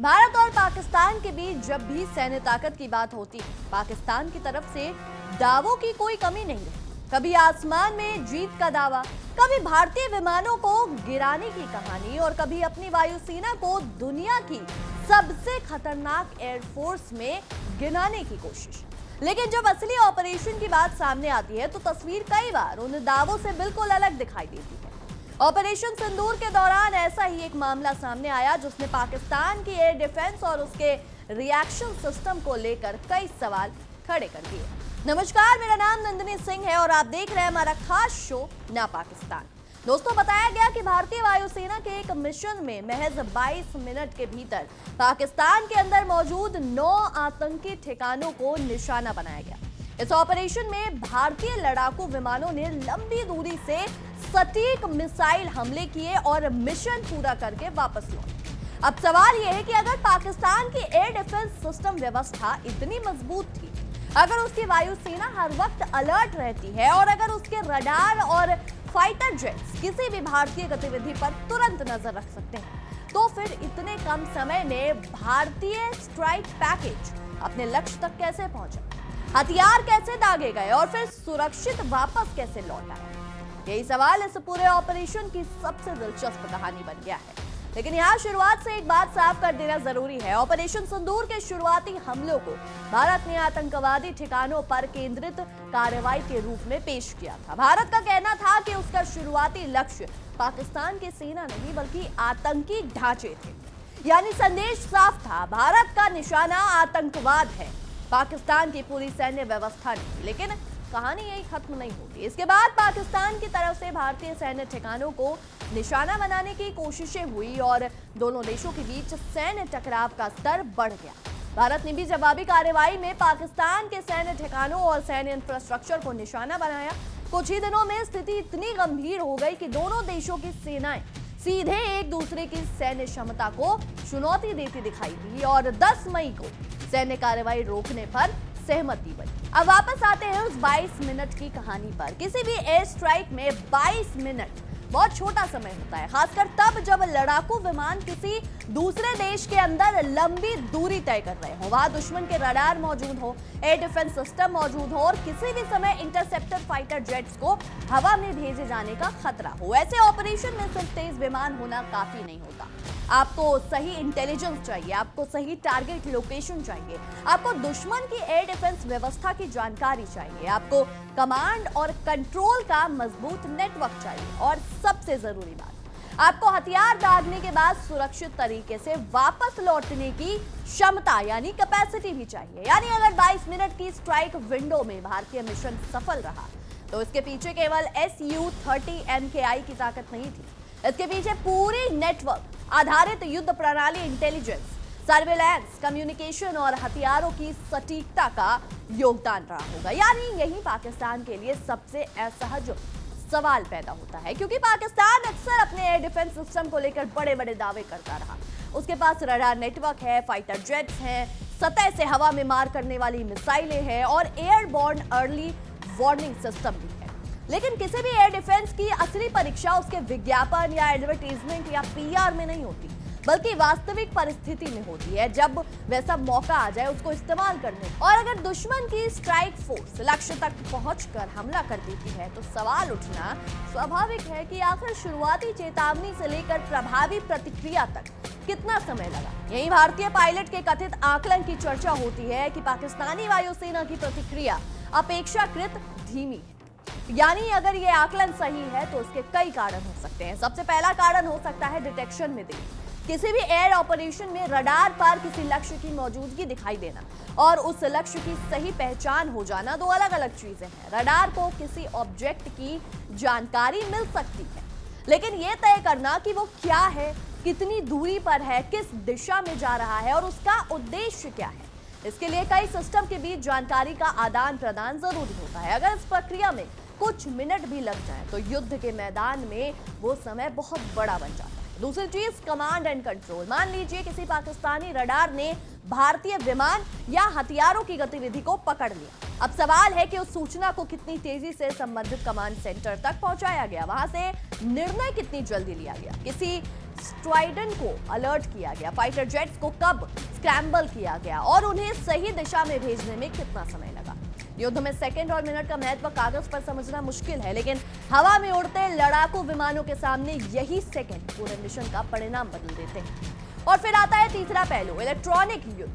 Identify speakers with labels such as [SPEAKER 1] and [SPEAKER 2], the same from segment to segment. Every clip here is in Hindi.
[SPEAKER 1] भारत और पाकिस्तान के बीच जब भी सैन्य ताकत की बात होती है, पाकिस्तान की तरफ से दावों की कोई कमी नहीं है। कभी आसमान में जीत का दावा, कभी भारतीय विमानों को गिराने की कहानी और कभी अपनी वायुसेना को दुनिया की सबसे खतरनाक एयरफोर्स में गिनाने की कोशिश। लेकिन जब असली ऑपरेशन की बात सामने आती है तो तस्वीर कई बार उन दावों से बिल्कुल अलग दिखाई देती है। ऑपरेशन सिंदूर के दौरान ऐसा ही एक मामला सामने आया जिसने पाकिस्तान की एयर डिफेंस और उसके रिएक्शन सिस्टम को लेकर कई सवाल खड़े कर दिए। नमस्कार, मेरा नाम नंदिनी सिंह है और आप देख रहे हैं हमारा खास शो ना पाकिस्तान। दोस्तों, बताया गया कि भारतीय वायुसेना के एक मिशन में महज 22 मिनट के भीतर पाकिस्तान के अंदर मौजूद 9 आतंकी ठिकानों को निशाना बनाया गया। इस ऑपरेशन में भारतीय लड़ाकू विमानों ने लंबी दूरी से सटीक मिसाइल हमले किए और मिशन पूरा करके वापस लौटे। अब सवाल यह है कि अगर पाकिस्तान की एयर डिफेंस सिस्टम व्यवस्था इतनी मजबूत थी, अगर उसकी वायुसेना हर वक्त अलर्ट रहती है और अगर उसके रडार और फाइटर जेट्स किसी भी भारतीय गतिविधि पर तुरंत नजर रख सकते हैं, तो फिर इतने कम समय में भारतीय स्ट्राइक पैकेज अपने लक्ष्य तक कैसे पहुंचा, हथियार कैसे दागे गए और फिर सुरक्षित वापस कैसे लौट आए? यही सवाल इस पूरे ऑपरेशन की सबसे दिलचस्प कहानी बन गया है। लेकिन यहाँ शुरुआत से एक बात साफ कर देना जरूरी है। ऑपरेशन सिंदूर के शुरुआती हमलों को भारत ने आतंकवादी ठिकानों पर केंद्रित कार्रवाई के रूप में पेश किया था। भारत का कहना था कि उसका शुरुआती लक्ष्य पाकिस्तान की सेना नहीं बल्कि आतंकी ढांचे थे। यानी संदेश साफ था, भारत का निशाना आतंकवाद है, पाकिस्तान की पूरी सैन्य व्यवस्था नहीं। लेकिन कहानी यही खत्म नहीं होती। इसके बाद पाकिस्तान की तरफ से भारतीय सैन्य ठिकानों को निशाना बनाने की कोशिशें हुई और दोनों देशों के बीच सैन्य टकराव का स्तर बढ़ गया। भारत ने भी जवाबी कार्रवाई में पाकिस्तान के सैन्य ठिकानों और सैन्य इंफ्रास्ट्रक्चर को निशाना बनाया। कुछ ही दिनों में स्थिति इतनी गंभीर हो गई कि दोनों देशों की सेनाएं सीधे एक दूसरे की सैन्य क्षमता को चुनौती देती दिखाई दी और 10 मई को सैन्य कार्रवाई रोकने पर सहमति बनी। अब वापस आते हैं उस 22 मिनट की कहानी पर। किसी भी एयर स्ट्राइक में 22 मिनट बहुत छोटा समय होता है, खासकर तब जब लड़ाकू विमान किसी दूसरे देश के अंदर लंबी दूरी तय कर रहे हो, वहां दुश्मन के रडार मौजूद हो, एयर डिफेंस सिस्टम मौजूद हो और किसी भी समय इंटरसेप्टर फाइटर जेट्स को हवा में भेजे जाने का खतरा हो। ऐसे ऑपरेशन में सिर्फ तेज विमान होना काफी नहीं होता। आपको सही इंटेलिजेंस चाहिए, आपको सही टारगेट लोकेशन चाहिए, आपको दुश्मन की एयर डिफेंस व्यवस्था की जानकारी चाहिए, आपको कमांड और कंट्रोल का मजबूत नेटवर्क चाहिए और सबसे जरूरी बात, आपको हथियार दागने के बाद सुरक्षित तरीके से वापस लौटने की क्षमता यानी कैपेसिटी भी चाहिए। यानी अगर 22 मिनट की स्ट्राइक विंडो में भारतीय मिशन सफल रहा तो इसके पीछे केवल Su-30 MKI की ताकत नहीं थी। इसके पीछे पूरी नेटवर्क आधारित युद्ध प्रणाली, इंटेलिजेंस, सर्वेलेंस, कम्युनिकेशन और हथियारों की सटीकता का योगदान रहा होगा। यानी यही पाकिस्तान के लिए सबसे असहज सवाल पैदा होता है, क्योंकि पाकिस्तान अक्सर अपने एयर डिफेंस सिस्टम को लेकर बड़े बड़े दावे करता रहा। उसके पास रडार नेटवर्क है, फाइटर जेट्स हैं, सतह से हवा में मार करने वाली मिसाइलें हैं और एयरबॉर्न अर्ली वार्निंग सिस्टम भी है। लेकिन किसी भी एयर डिफेंस की असली परीक्षा उसके विज्ञापन या एडवर्टीजमेंट या पीआर में नहीं होती, बल्कि वास्तविक परिस्थिति में होती है। जब वैसा मौका आ जाए उसको इस्तेमाल करने और अगर दुश्मन की स्ट्राइक फोर्स लक्ष्य तक पहुंचकर हमला कर देती है तो सवाल उठना स्वाभाविक है कि आखिर शुरुआती चेतावनी से लेकर प्रभावी प्रतिक्रिया तक कितना समय लगा। यही भारतीय पायलट के कथित आकलन की चर्चा होती है कि पाकिस्तानी वायुसेना की प्रतिक्रिया अपेक्षाकृत धीमी है। यानी अगर ये आकलन सही है तो उसके कई कारण हो सकते हैं। सबसे पहला कारण हो सकता है डिटेक्शन में देरी। किसी भी एयर ऑपरेशन में रडार पर किसी लक्ष्य की मौजूदगी दिखाई देना और उस लक्ष्य की सही पहचान हो जाना दो अलग अलग चीजें हैं। रडार को किसी ऑब्जेक्ट की जानकारी मिल सकती है, लेकिन यह तय करना कि वो क्या है, कितनी दूरी पर है, किस दिशा में जा रहा है और उसका उद्देश्य क्या है, इसके लिए कई सिस्टम के बीच जानकारी का आदान प्रदान जरूरी होता है। अगर इस प्रक्रिया में कुछ मिनट भी लग जाए तो युद्ध के मैदान में वो समय बहुत बड़ा बन जाता है। दूसरी चीज, कमांड एंड कंट्रोल। मान लीजिए किसी पाकिस्तानी रडार ने भारतीय विमान या हथियारों की गतिविधि को पकड़ लिया। अब सवाल है कि उस सूचना को कितनी तेजी से संबंधित कमांड सेंटर तक पहुंचाया गया, वहां से निर्णय कितनी जल्दी लिया गया। किसी स्ट्राइडेंट को अलर्ट किया गया, फाइटर जेट्स को कब स्क्रैम्बल किया गया और उन्हें सही दिशा में भेजने में कितना समय लगा। युद्ध में सेकंड और मिनट का महत्व कागज पर समझना मुश्किल है, लेकिन हवा में उड़ते लड़ाकू विमानों के सामने यही सेकंड पूरे मिशन का परिणाम बदल देते हैं। और फिर आता है तीसरा पहलू, इलेक्ट्रॉनिक युद्ध।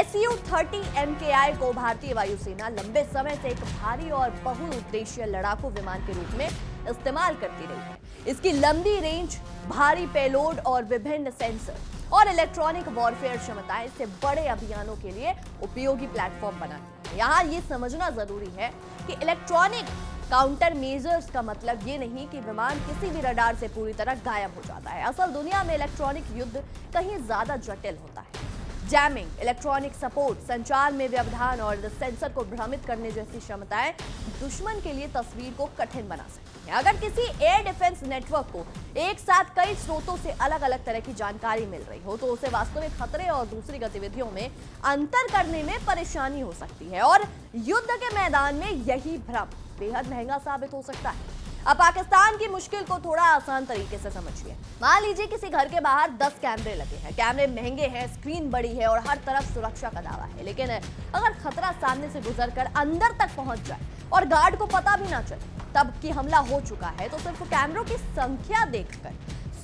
[SPEAKER 1] Su-30 MKI को भारतीय वायुसेना लंबे समय से एक भारी और बहुउद्देशीय लड़ाकू विमान के रूप में इस्तेमाल करती रही है। इसकी लंबी रेंज, भारी पेलोड और विभिन्न सेंसर और इलेक्ट्रॉनिक वॉरफेयर क्षमताएं इसे बड़े अभियानों के लिए उपयोगी प्लेटफॉर्म बनाती है। यहाँ ये समझना जरूरी है कि इलेक्ट्रॉनिक काउंटर मेजर्स का मतलब ये नहीं कि विमान किसी भी रडार से पूरी तरह गायब हो जाता है। असल दुनिया में इलेक्ट्रॉनिक युद्ध कहीं ज्यादा जटिल होता है। जैमिंग, इलेक्ट्रॉनिक सपोर्ट, संचार में व्यवधान और सेंसर को भ्रमित करने जैसी क्षमताएं दुश्मन के लिए तस्वीर को कठिन बना सकती हैं। अगर किसी एयर डिफेंस नेटवर्क को एक साथ कई स्रोतों से अलग अलग तरह की जानकारी मिल रही हो तो उसे वास्तविक खतरे और दूसरी गतिविधियों में अंतर करने में परेशानी हो सकती है और युद्ध के मैदान में यही भ्रम बेहद महंगा साबित हो सकता है। अब पाकिस्तान की मुश्किल को थोड़ा आसान तरीके से समझिए। मान लीजिए किसी घर के बाहर 10 कैमरे लगे हैं, कैमरे महंगे हैं, स्क्रीन बड़ी है और हर तरफ सुरक्षा का दावा है, लेकिन अगर खतरा सामने से गुजरकर अंदर तक पहुंच जाए और गार्ड को पता भी ना चले तब कि हमला हो चुका है, तो सिर्फ कैमरों की संख्या देखकर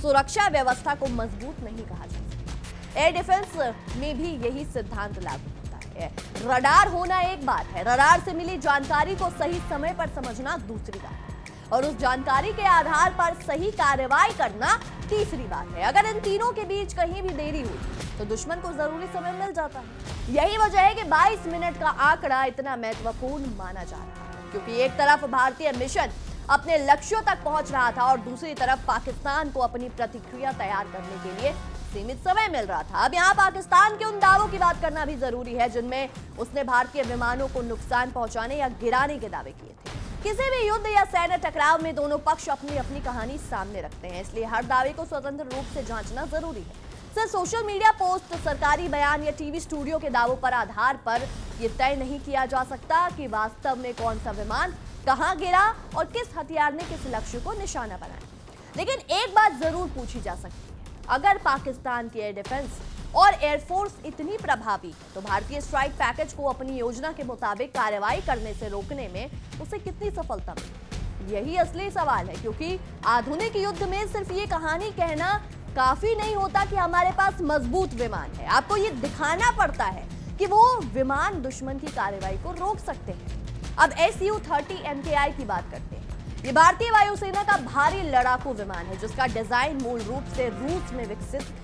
[SPEAKER 1] सुरक्षा व्यवस्था को मजबूत नहीं कहा जा सकता। एयर डिफेंस में भी यही सिद्धांत लागू होता है। रडार होना एक बात है, रडार से मिली जानकारी को सही समय पर समझना दूसरी बात है और उस जानकारी के आधार पर सही कार्रवाई करना तीसरी बात है। अगर इन तीनों के बीच कहीं भी देरी हुई तो दुश्मन को जरूरी समय मिल जाता है। यही वजह है कि 22 मिनट का आंकड़ा इतना महत्वपूर्ण माना जा रहा है, क्योंकि एक तरफ भारतीय मिशन अपने लक्ष्यों तक पहुंच रहा था और दूसरी तरफ पाकिस्तान को अपनी प्रतिक्रिया तैयार करने के लिए सीमित समय मिल रहा था। अब यहाँ पाकिस्तान के उन दावों की बात करना भी जरूरी है जिनमें उसने भारतीय विमानों को नुकसान पहुंचाने या गिराने के दावे किए थे। किसी भी युद्ध या सैन्य टकराव में दोनों पक्ष अपनी अपनी कहानी सामने रखते हैं, इसलिए हर दावे को स्वतंत्र रूप से जांचना जरूरी है। सिर्फ सोशल मीडिया पोस्ट, सरकारी बयान या टीवी स्टूडियो के दावों पर आधार पर यह तय नहीं किया जा सकता कि वास्तव में कौन सा विमान कहां गिरा और किस हथियार ने किस लक्ष्य को निशाना बनाया। लेकिन एक बात जरूर पूछी जा सकती है, अगर पाकिस्तान की एयर डिफेंस और एयरफोर्स इतनी प्रभावी है तो भारतीय स्ट्राइक पैकेज को अपनी योजना के मुताबिक कार्रवाई करने से रोकने में उसे कितनी सफलता मिली? यही असली सवाल है, क्योंकि आधुनिक युद्ध में सिर्फ ये कहानी कहना काफी नहीं होता कि हमारे पास मजबूत विमान है। आपको ये दिखाना पड़ता है कि वो विमान दुश्मन की कार्रवाई को रोक सकते हैं। अब Su-30 MKI की बात करते हैं। ये भारतीय वायुसेना का भारी लड़ाकू विमान है जिसका डिजाइन मूल रूप से रूस में विकसित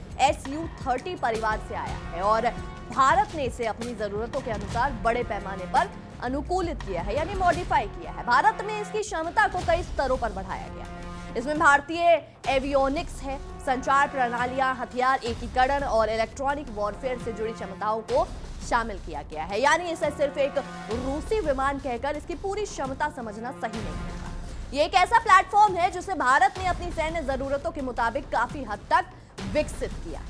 [SPEAKER 1] Su-30 परिवार से आया है और भारत ने इसे अपनी जरूरतों के अनुसार बड़े पैमाने पर अनुकूलित किया है, यानी मॉडिफाई किया है। भारत में इसकी क्षमता को कई स्तरों पर बढ़ाया गया है। इसमें भारतीय एवियोनिक्स है, संचार प्रणालियां, हथियार एकीकरण और इलेक्ट्रॉनिक वॉरफेयर से जुड़ी क्षमताओं को शामिल किया गया है। यानी इसे सिर्फ एक रूसी विमान कहकर इसकी पूरी क्षमता समझना सही नहीं होगा। ये एक ऐसा प्लेटफॉर्म है जिसे भारत ने अपनी सैन्य जरूरतों के मुताबिक काफी हद तक विकसित किया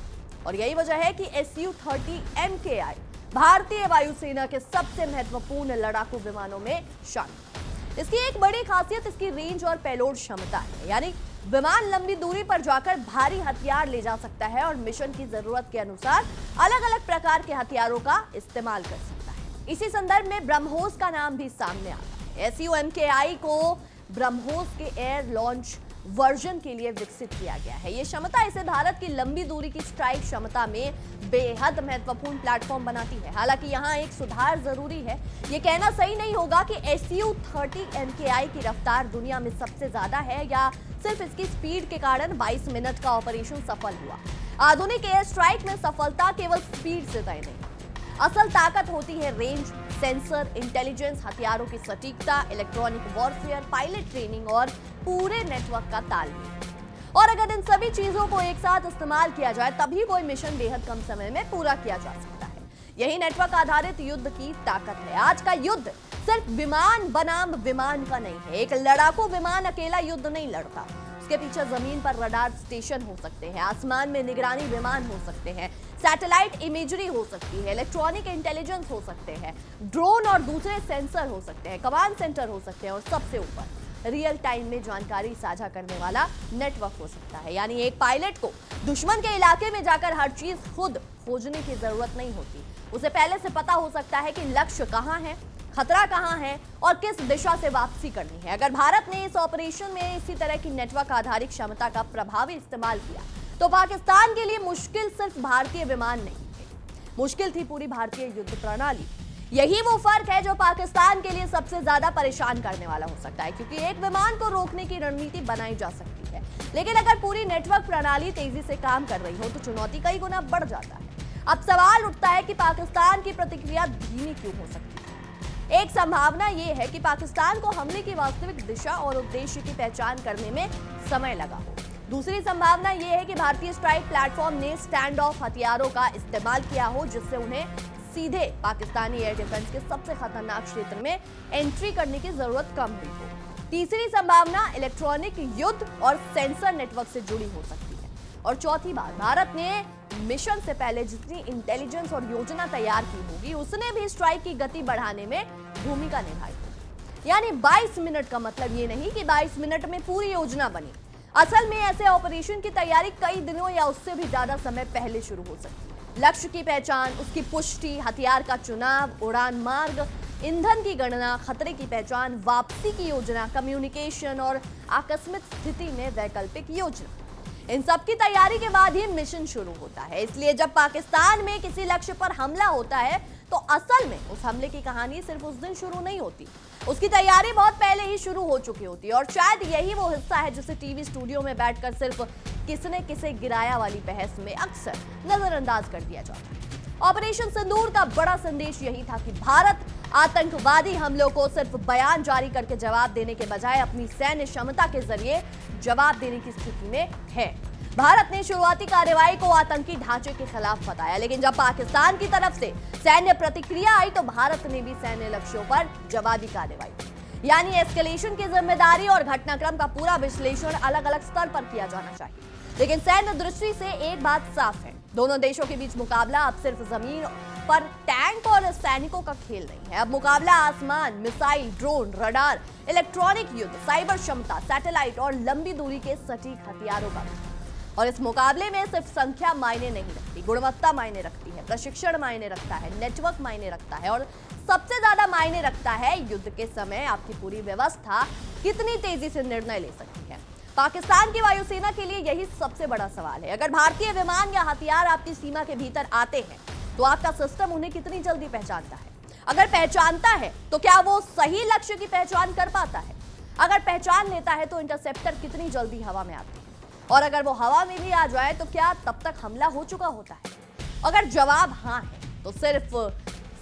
[SPEAKER 1] और यही वजह है कि Su-30 MKI भारतीय वायुसेना के सबसे महत्वपूर्ण लड़ाकू विमानों में शामिल। इसकी एक बड़ी खासियत इसकी रेंज और पेलोड क्षमता है, यानी विमान लंबी दूरी पर जाकर भारी हथियार ले जा सकता है और मिशन की जरूरत के अनुसार अलग अलग प्रकार के हथियारों का इस्तेमाल कर सकता है। इसी संदर्भ में ब्रह्मोस का नाम भी सामने आता है। Su-MKI को ब्रह्मोस के एयर लॉन्च वर्जन के लिए विकसित किया गया है। ये क्षमता इसे भारत की लंबी दूरी की स्ट्राइक क्षमता में बेहद महत्वपूर्ण प्लेटफॉर्म बनाती है। हालांकि यहाँ एक सुधार जरूरी है। ये कहना सही नहीं होगा कि Su-30 MKI की रफ्तार दुनिया में सबसे ज्यादा है या सिर्फ इसकी स्पीड के कारण 22 मिनट का ऑपरेशन सफल हुआ। आधुनिक एयर स्ट्राइक में सफलता केवल स्पीड से तय नहीं, असल ताकत होती है रेंज, सेंसर, इंटेलिजेंस, हथियारों की सटीकता, इलेक्ट्रॉनिक वॉरफेयर, पायलट ट्रेनिंग और पूरे नेटवर्क का तालमेल। और अगर इन सभी चीजों को एक साथ इस्तेमाल किया जाए तभी कोई मिशन बेहद कम समय में पूरा किया जा सकता है। यही नेटवर्क आधारित युद्ध की ताकत है। आज का युद्ध सिर्फ विमान बनाम विमान का नहीं है। एक लड़ाकू विमान अकेला युद्ध नहीं लड़ता, उसके पीछे जमीन पर रडार स्टेशन हो सकते हैं, आसमान में निगरानी विमान हो सकते हैं, सैटेलाइट इमेजरी हो सकती है, इलेक्ट्रॉनिक इंटेलिजेंस हो सकते हैं, ड्रोन और दूसरे सेंसर हो सकते हैं, कमांड सेंटर हो सकते हैं और सबसे ऊपर रियल टाइम में जानकारी साझा करने वाला नेटवर्क हो सकता है। यानी एक पायलट को दुश्मन के इलाके में जाकर हर चीज खुद खोजने की जरूरत नहीं होती। उसे पहले से पता हो सकता है कि लक्ष्य कहां है, खतरा कहां है और किस दिशा से वापसी करनी है। अगर भारत ने इस ऑपरेशन में इसी तरह की नेटवर्क आधारित क्षमता का प्रभावी इस्तेमाल किया तो पाकिस्तान के लिए मुश्किल सिर्फ भारतीय विमान नहीं थे, मुश्किल थी पूरी भारतीय युद्ध प्रणाली। यही वो फर्क है जो पाकिस्तान के लिए सबसे ज्यादा परेशान करने वाला हो सकता है, क्योंकि एक विमान को रोकने की रणनीति बनाई जा सकती है, लेकिन अगर पूरी नेटवर्क प्रणाली तेजी से काम कर रही हो तो चुनौती कई गुना बढ़ जाता है। अब सवाल उठता है कि पाकिस्तान की प्रतिक्रिया धीमी क्यों हो सकती है। एक संभावना यह है कि पाकिस्तान को हमले की वास्तविक दिशा और उद्देश्य की पहचान करने में समय लगा हो। दूसरी संभावना यह है कि भारतीय स्ट्राइक प्लेटफॉर्म ने स्टैंड ऑफ हथियारों का इस्तेमाल किया हो, जिससे उन्हें सीधे पाकिस्तानी एयर डिफेंस के सबसे खतरनाक क्षेत्र में एंट्री करने की जरूरत कम हुई हो। तीसरी संभावना इलेक्ट्रॉनिक युद्ध और सेंसर नेटवर्क से जुड़ी हो सकती है। और चौथी बात, भारत ने मिशन से पहले जितनी इंटेलिजेंस और योजना तैयार की होगी उसने भी स्ट्राइक की गति बढ़ाने में भूमिका निभाई होगी। यानी 22 मिनट का मतलब ये नहीं कि 22 मिनट में पूरी योजना बनी। असल में ऐसे ऑपरेशन की तैयारी कई दिनों या उससे भी ज्यादा समय पहले शुरू हो सकती है। लक्ष्य की पहचान, उसकी पुष्टि, हथियार का चुनाव, उड़ान मार्ग, ईंधन की गणना, खतरे की पहचान, वापसी की योजना, कम्युनिकेशन और आकस्मिक स्थिति में वैकल्पिक योजना, इन सब की तैयारी के बाद ही मिशन शुरू होता है। इसलिए जब पाकिस्तान में किसी लक्ष्य पर हमला होता है तो असल में उस हमले की कहानी सिर्फ उस दिन शुरू नहीं होती, उसकी तैयारी बहुत पहले ही शुरू हो चुकी होती है। और शायद यही वो हिस्सा है जिसे टीवी स्टूडियो में बैठकर सिर्फ किसने किसे गिराया वाली बहस में अक्सर नजरअंदाज कर दिया जाता है। ऑपरेशन सिंदूर का बड़ा संदेश यही था कि भारत आतंकवादी हमलों को सिर्फ बयान जारी करके जवाब देने के बजाय अपनी सैन्य क्षमता के जरिए जवाब देने की स्थिति में है। भारत ने शुरुआती कार्रवाई को आतंकी ढांचे के खिलाफ बताया, लेकिन जब पाकिस्तान की तरफ से सैन्य प्रतिक्रिया आई तो भारत ने भी सैन्य लक्ष्यों पर जवाबी कार्रवाई की। यानी एस्केलेशन की जिम्मेदारी और घटनाक्रम का पूरा विश्लेषण अलग अलग स्तर पर किया जाना चाहिए, लेकिन सैन्य दृष्टि से एक बात साफ है, दोनों देशों के बीच मुकाबला अब सिर्फ जमीन पर टैंक और सैनिकों का खेल नहीं है। अब मुकाबला आसमान, मिसाइल, ड्रोन, रडार, इलेक्ट्रॉनिक युद्ध, साइबर क्षमता, सैटेलाइट और लंबी दूरी के सटीक हथियारों का। और इस मुकाबले में सिर्फ संख्या मायने नहीं रखती, गुणवत्ता मायने रखती है, प्रशिक्षण मायने रखता है, नेटवर्क मायने रखता है और सबसे ज्यादा मायने रखता है युद्ध के समय आपकी पूरी व्यवस्था कितनी तेजी से निर्णय ले सकती है। पाकिस्तान की वायुसेना के लिए यही सबसे बड़ा सवाल है। अगर भारतीय विमान या हथियार आपकी सीमा के भीतर आते हैं तो आपका सिस्टम उन्हें कितनी जल्दी पहचानता है। अगर पहचानता है तो क्या वो सही लक्ष्य की पहचान कर पाता है। अगर पहचान लेता है तो इंटरसेप्टर कितनी जल्दी हवा में आती है, और अगर वो हवा में भी आ जाए तो क्या तब तक हमला हो चुका होता है। अगर जवाब हाँ है तो सिर्फ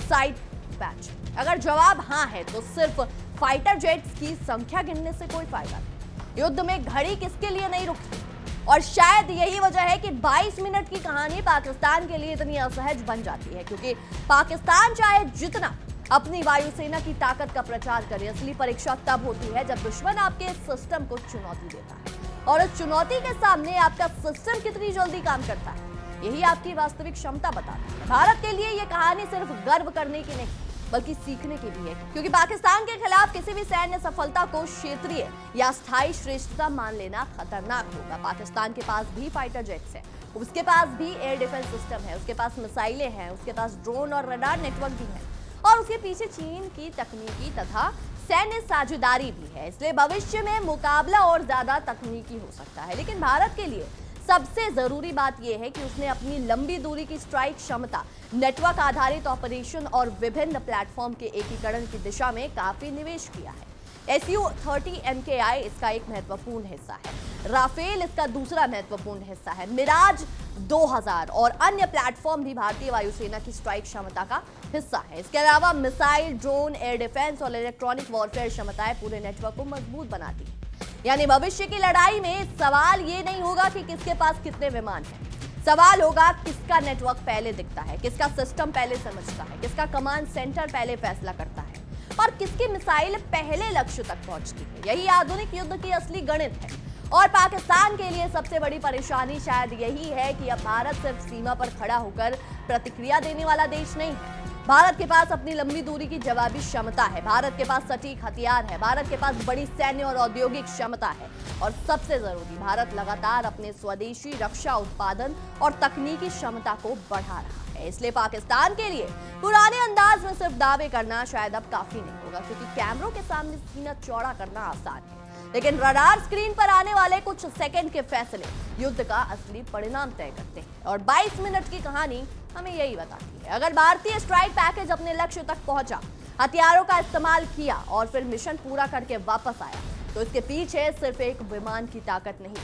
[SPEAKER 1] साइड बैच, अगर जवाब हाँ है तो सिर्फ फाइटर जेट्स की संख्या गिनने से कोई फायदा नहीं। युद्ध में घड़ी किसके लिए नहीं रुकती, और शायद यही वजह है कि 22 मिनट की कहानी पाकिस्तान के लिए इतनी असहज बन जाती है, क्योंकि पाकिस्तान चाहे जितना अपनी वायुसेना की ताकत का प्रचार करे, असली परीक्षा तब होती है जब दुश्मन आपके सिस्टम को चुनौती देता है, और उस चुनौती के सामने आपका सिस्टम कितनी जल्दी काम करता है, यही आपकी वास्तविक क्षमता बताती है। भारत के लिए यह कहानी सिर्फ गर्व करने की नहीं बल्कि सीखने की भी है, क्योंकि पाकिस्तान के खिलाफ किसी भी सैन्य सफलता को क्षेत्रीय या स्थायी श्रेष्ठता मान लेना खतरनाक होगा। पाकिस्तान के पास भी फाइटर जेट्स है, उसके पास भी एयर डिफेंस सिस्टम है, उसके पास मिसाइलें हैं, उसके पास ड्रोन और रडार नेटवर्क भी है, और उसके पीछे चीन की तकनीकी तथा सैन्य साझेदारी भी है। इसलिए भविष्य में मुकाबला और ज्यादा तकनीकी हो सकता है, लेकिन भारत के लिए सबसे जरूरी बात यह है कि उसने अपनी लंबी दूरी की स्ट्राइक क्षमता, नेटवर्क आधारित ऑपरेशन और विभिन्न प्लेटफॉर्म के एकीकरण की दिशा में काफी निवेश किया है। Su-30 MKI इसका एक महत्वपूर्ण हिस्सा है, राफेल इसका दूसरा महत्वपूर्ण हिस्सा है, मिराज 2000 और अन्य प्लेटफॉर्म भी भारतीय वायुसेना की स्ट्राइक क्षमता का हिस्सा है। इसके अलावा मिसाइल, ड्रोन, एयर डिफेंस और इलेक्ट्रॉनिक वॉरफेयर क्षमताएं पूरे नेटवर्क को मजबूत बनाती हैं। यानी भविष्य की लड़ाई में सवाल ये नहीं होगा कि किसके पास कितने विमान हैं, सवाल होगा किसका नेटवर्क पहले दिखता है, किसका सिस्टम पहले समझता है, किसका कमांड सेंटर पहले फैसला करता है और किसकी मिसाइल पहले लक्ष्य तक पहुंचती है। यही आधुनिक युद्ध की असली गणित है। और पाकिस्तान के लिए सबसे बड़ी परेशानी शायद यही है कि अब भारत सिर्फ सीमा पर खड़ा होकर प्रतिक्रिया देने वाला देश नहीं है, भारत के पास अपनी लंबी दूरी की जवाबी क्षमता है, भारत के पास सटीक हथियार है, भारत के पास बड़ी सैन्य और औद्योगिक क्षमता है और सबसे जरूरी, भारत लगातार अपने स्वदेशी रक्षा उत्पादन और तकनीकी क्षमता को बढ़ा रहा है। इसलिए पाकिस्तान के लिए पुराने अंदाज में सिर्फ दावे करना शायद अब काफी नहीं होगा, क्योंकि कैमरों के सामने सीना चौड़ा करना आसान है, लेकिन रडार स्क्रीन पर आने वाले कुछ सेकंड के फैसले युद्ध का असली परिणाम तय करते हैं। और 22 मिनट की कहानी हमें यही बताती है, अगर भारतीय स्ट्राइक पैकेज अपने लक्ष्य तक पहुंचा, हथियारों का इस्तेमाल किया और फिर मिशन पूरा करके वापस आया, तो इसके पीछे सिर्फ एक विमान की ताकत नहीं,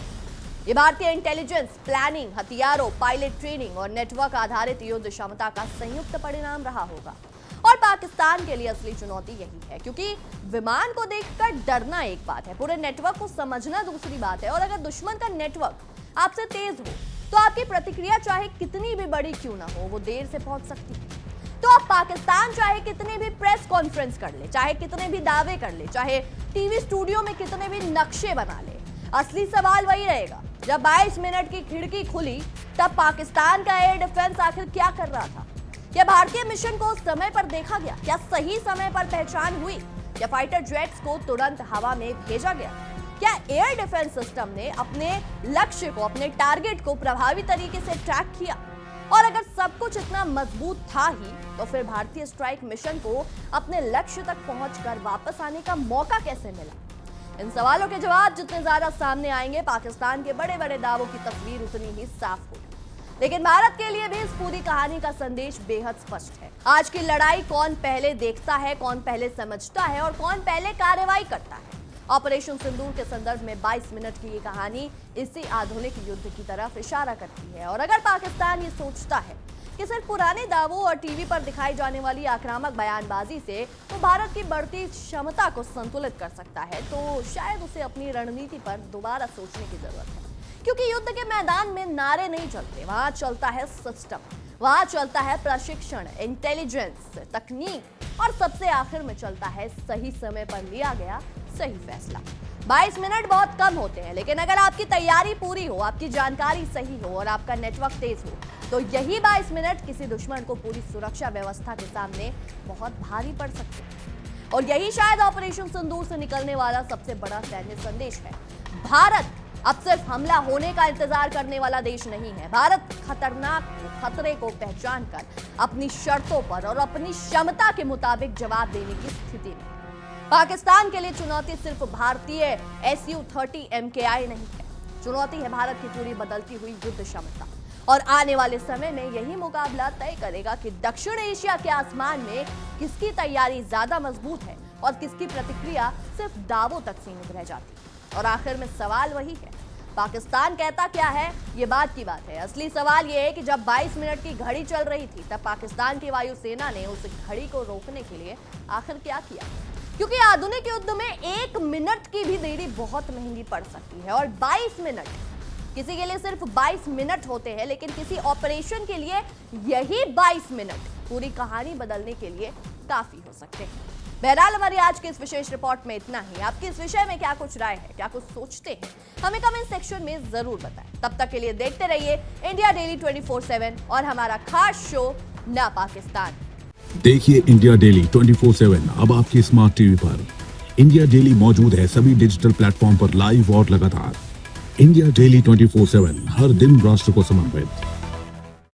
[SPEAKER 1] ये भारतीय इंटेलिजेंस, प्लानिंग, हथियारों, पायलट ट्रेनिंग और नेटवर्क आधारित युद्ध क्षमता का संयुक्त परिणाम रहा होगा। और पाकिस्तान के लिए असली चुनौती यही है, क्योंकि विमान को देखकर डरना एक बात है, पूरे नेटवर्क को समझना दूसरी बात है। और अगर दुश्मन का नेटवर्क आपसे तेज हो तो आपकी प्रतिक्रिया चाहे कितनी भी बड़ी क्यों ना हो, वो देर से पहुंच सकती है। तो अब पाकिस्तान चाहे कितनी भी प्रेस कॉन्फ्रेंस कर ले, चाहे कितने भी दावे कर ले, चाहे टीवी स्टूडियो में कितने भी नक्शे बना ले, असली सवाल वही रहेगा, जब 22 मिनट की खिड़की खुली तब पाकिस्तान का एयर डिफेंस आखिर क्या कर रहा था? क्या भारतीय मिशन को समय पर देखा गया? क्या सही समय पर पहचान हुई? क्या फाइटर जेट्स को तुरंत हवा में भेजा गया? क्या एयर डिफेंस सिस्टम ने अपने लक्ष्य को, अपने टारगेट को प्रभावी तरीके से ट्रैक किया? और अगर सब कुछ इतना मजबूत था ही, तो फिर भारतीय स्ट्राइक मिशन को अपने लक्ष्य तक पहुंचकर वापस आने का मौका कैसे मिला? इन सवालों के जवाब जितने ज्यादा सामने आएंगे, पाकिस्तान के बड़े बड़े दावों की तस्वीर उतनी ही साफ होगी। लेकिन भारत के लिए भी इस पूरी कहानी का संदेश बेहद स्पष्ट है। आज की लड़ाई कौन पहले देखता है, कौन पहले समझता है और कौन पहले कार्रवाई करता है। ऑपरेशन सिंदूर के संदर्भ में 22 मिनट की ये कहानी इसी आधुनिक युद्ध की तरफ इशारा करती है। और अगर पाकिस्तान ये सोचता है कि सिर्फ पुराने दावों और टीवी पर दिखाई जाने वाली आक्रामक बयानबाजी से वो भारत की बढ़ती क्षमता को संतुलित कर सकता है, तो शायद उसे अपनी रणनीति पर दोबारा सोचने की जरूरत है। क्योंकि युद्ध के मैदान में नारे नहीं चलते, वहां चलता है सिस्टम, वहां चलता है प्रशिक्षण, इंटेलिजेंस, तकनीक और सबसे आखिर में चलता है सही समय पर लिया गया सही फैसला। 22 मिनट बहुत कम होते हैं, लेकिन अगर आपकी तैयारी पूरी हो, आपकी जानकारी सही हो और आपका नेटवर्क तेज हो, तो यही 22 मिनट किसी दुश्मन को पूरी सुरक्षा व्यवस्था के सामने बहुत भारी पड़ सकते हैं। और यही शायद ऑपरेशन सिंदूर से निकलने वाला सबसे बड़ा सैन्य संदेश है। भारत अब सिर्फ हमला होने का इंतजार करने वाला देश नहीं है। भारत खतरनाक खतरे को पहचान कर अपनी शर्तों पर और अपनी क्षमता के मुताबिक जवाब देने की स्थिति में। पाकिस्तान के लिए चुनौती सिर्फ भारतीय Su-30 MKI नहीं है, चुनौती है भारत की पूरी बदलती हुई युद्ध क्षमता। और आने वाले समय में यही मुकाबला तय करेगा कि दक्षिण एशिया के आसमान में किसकी तैयारी ज्यादा मजबूत है और किसकी प्रतिक्रिया सिर्फ दावों तक सीमित रह जाती है। और आखिर में सवाल वही है, पाकिस्तान कहता क्या है, ये बात की बात है। असली सवाल ये है कि जब 22 मिनट की घड़ी चल रही थी, तब पाकिस्तान की वायुसेना ने उस घड़ी को रोकने के लिए आखिर क्या किया? क्योंकि आधुनिक युद्ध में 1 मिनट की भी देरी बहुत महंगी पड़ सकती है। और 22 मिनट किसी के लिए सिर्फ 22 मिनट होते हैं, लेकिन किसी ऑपरेशन के लिए यही 22 मिनट पूरी कहानी बदलने के लिए काफी हो सकते हैं। बहरहाल हमारी आज की इस विशेष रिपोर्ट में इतना ही। आपकी इस विषय में क्या कुछ राय है, क्या कुछ सोचते हैं, हमें कमेंट सेक्शन में जरूर बताएं। तब तक के लिए देखते रहिए इंडिया डेली 24/7 और हमारा खास शो ना पाकिस्तान।
[SPEAKER 2] देखिए इंडिया डेली 24/7 अब आपके स्मार्ट टीवी पर। इंडिया डेली मौजूद है सभी डिजिटल प्लेटफॉर्म पर लाइव और लगातार। इंडिया डेली 24/7 हर दिन राष्ट्र को समर्पित।